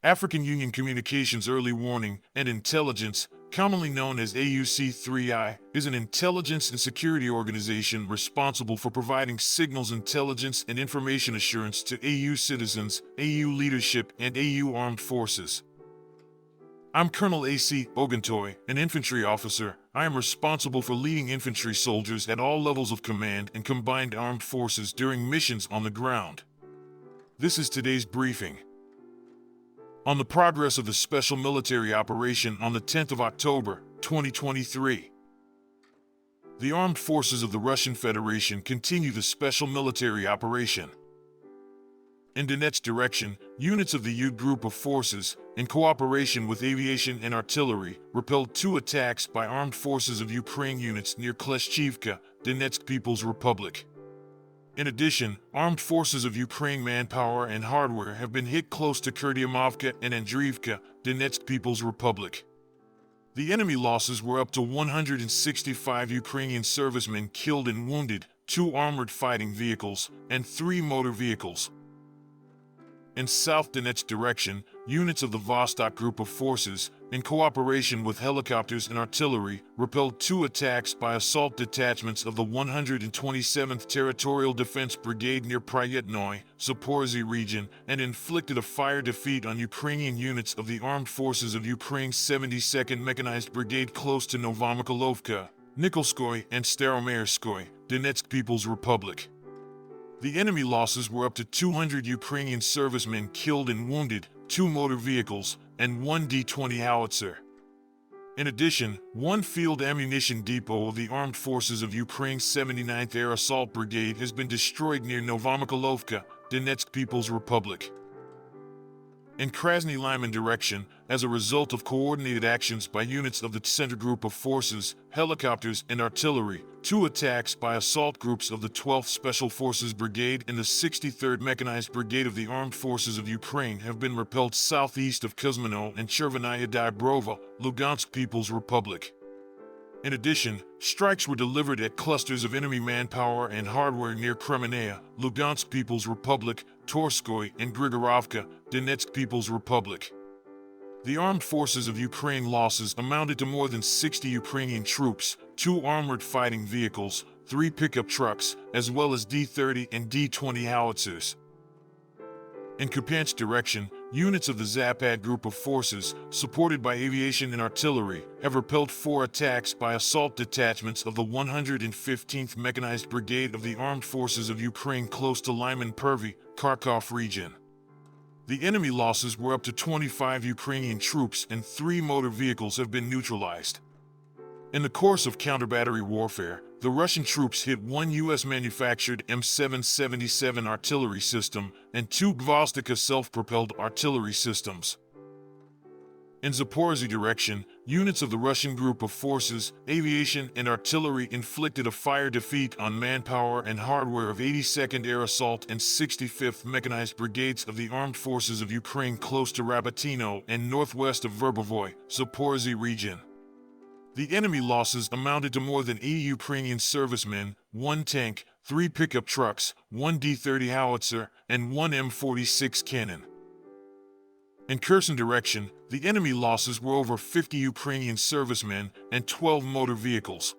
African Union Communications Early Warning and Intelligence, commonly known as AUC3I, is an intelligence and security organization responsible for providing signals intelligence and information assurance to AU citizens, AU leadership, and AU armed forces. I'm Colonel A.C. Oguntoye, an infantry officer. I am responsible for leading infantry soldiers at all levels of command and combined armed forces during missions on the ground. This is today's briefing. On the progress of the special military operation on the 10th of October, 2023. The armed forces of the Russian Federation continue the special military operation. In Donetsk direction, units of the U group of forces, in cooperation with aviation and artillery, repelled two attacks by armed forces of Ukraine units near Kleshchivka, Donetsk People's Republic. In addition, armed forces of Ukraine manpower and hardware have been hit close to Kurdiamovka and Andriivka, Donetsk People's Republic. The enemy losses were up to 165 Ukrainian servicemen killed and wounded, 2 armored fighting vehicles, and 3 motor vehicles. In South Donetsk direction, units of the Vostok group of forces, in cooperation with helicopters and artillery, repelled 2 attacks by assault detachments of the 127th Territorial Defense Brigade near Pryetnoye, Zaporizhzhia region, and inflicted a fire defeat on Ukrainian units of the Armed Forces of Ukraine's 72nd Mechanized Brigade close to Novomykolovka, Nikolskoye, and Staromayorskoye, Donetsk People's Republic. The enemy losses were up to 200 Ukrainian servicemen killed and wounded, 2 motor vehicles, and 1 D-20 howitzer. In addition, 1 field ammunition depot of the Armed Forces of Ukraine's 79th Air Assault Brigade has been destroyed near Novomykolovka, Donetsk People's Republic. In Krasny Lyman direction, as a result of coordinated actions by units of the Center Group of Forces, helicopters, and artillery, 2 attacks by assault groups of the 12th Special Forces Brigade and the 63rd Mechanized Brigade of the Armed Forces of Ukraine have been repelled southeast of Kuzmino and Chervenaya Dybrova, Lugansk People's Republic. In addition, strikes were delivered at clusters of enemy manpower and hardware near Kremenaya, Lugansk People's Republic, Torskoy, and Grigorovka, Donetsk People's Republic. The armed forces of Ukraine losses amounted to more than 60 Ukrainian troops, 2 armored fighting vehicles, 3 pickup trucks, as well as D-30 and D-20 howitzers. In Kupiansk direction, units of the Zapad group of forces, supported by aviation and artillery, have repelled 4 attacks by assault detachments of the 115th Mechanized Brigade of the Armed Forces of Ukraine close to Lyman-Pervy, Kharkov region. The enemy losses were up to 25 Ukrainian troops and 3 motor vehicles have been neutralized. In the course of counter-battery warfare, the Russian troops hit 1 U.S.-manufactured M777 artillery system and 2 Gvozdika self-propelled artillery systems. In Zaporizhzhia direction, units of the Russian group of forces, aviation, and artillery inflicted a fire defeat on manpower and hardware of 82nd Air Assault and 65th Mechanized Brigades of the Armed Forces of Ukraine close to Rabatino and northwest of Verbovoy, Zaporizhzhia region. The enemy losses amounted to more than 80 Ukrainian servicemen, 1 tank, 3 pickup trucks, 1 D-30 howitzer, and 1 M46 cannon. In Kherson direction, the enemy losses were over 50 Ukrainian servicemen and 12 motor vehicles.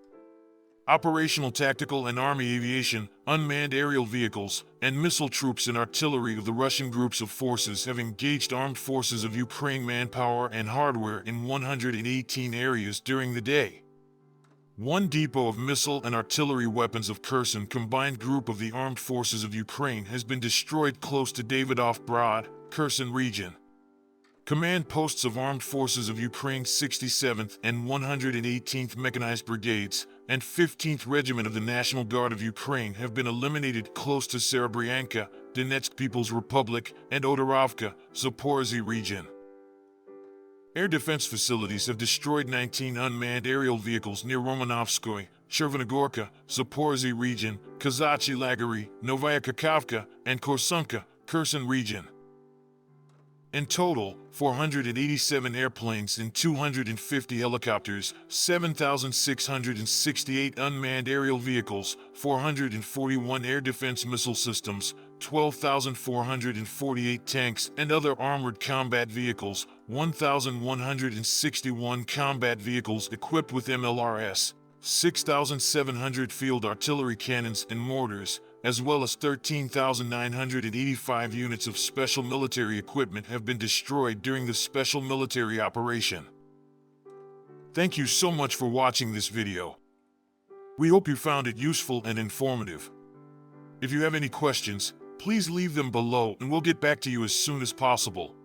Operational tactical and army aviation, unmanned aerial vehicles, and missile troops and artillery of the Russian groups of forces have engaged armed forces of Ukraine manpower and hardware in 118 areas during the day. 1 depot of missile and artillery weapons of Kherson combined group of the Armed Forces of Ukraine has been destroyed close to Davidov Brod, Kherson region. Command posts of Armed Forces of Ukraine's 67th and 118th Mechanized Brigades and 15th Regiment of the National Guard of Ukraine have been eliminated close to Serebryanka, Donetsk People's Republic, and Odorovka, Zaporizhzhia region. Air defense facilities have destroyed 19 unmanned aerial vehicles near Romanovskoye, Chervenogorka, Zaporizhzhia region, Kazachi Lagery, Novaya Kakhovka, and Korsunka, Kherson region. In total, 487 airplanes and 250 helicopters, 7,668 unmanned aerial vehicles, 441 air defense missile systems, 12,448 tanks and other armored combat vehicles, 1,161 combat vehicles equipped with MLRS, 6,700 field artillery cannons and mortars, as well as 13,985 units of special military equipment have been destroyed during the special military operation. Thank you so much for watching this video. We hope you found it useful and informative. If you have any questions, please leave them below and we'll get back to you as soon as possible.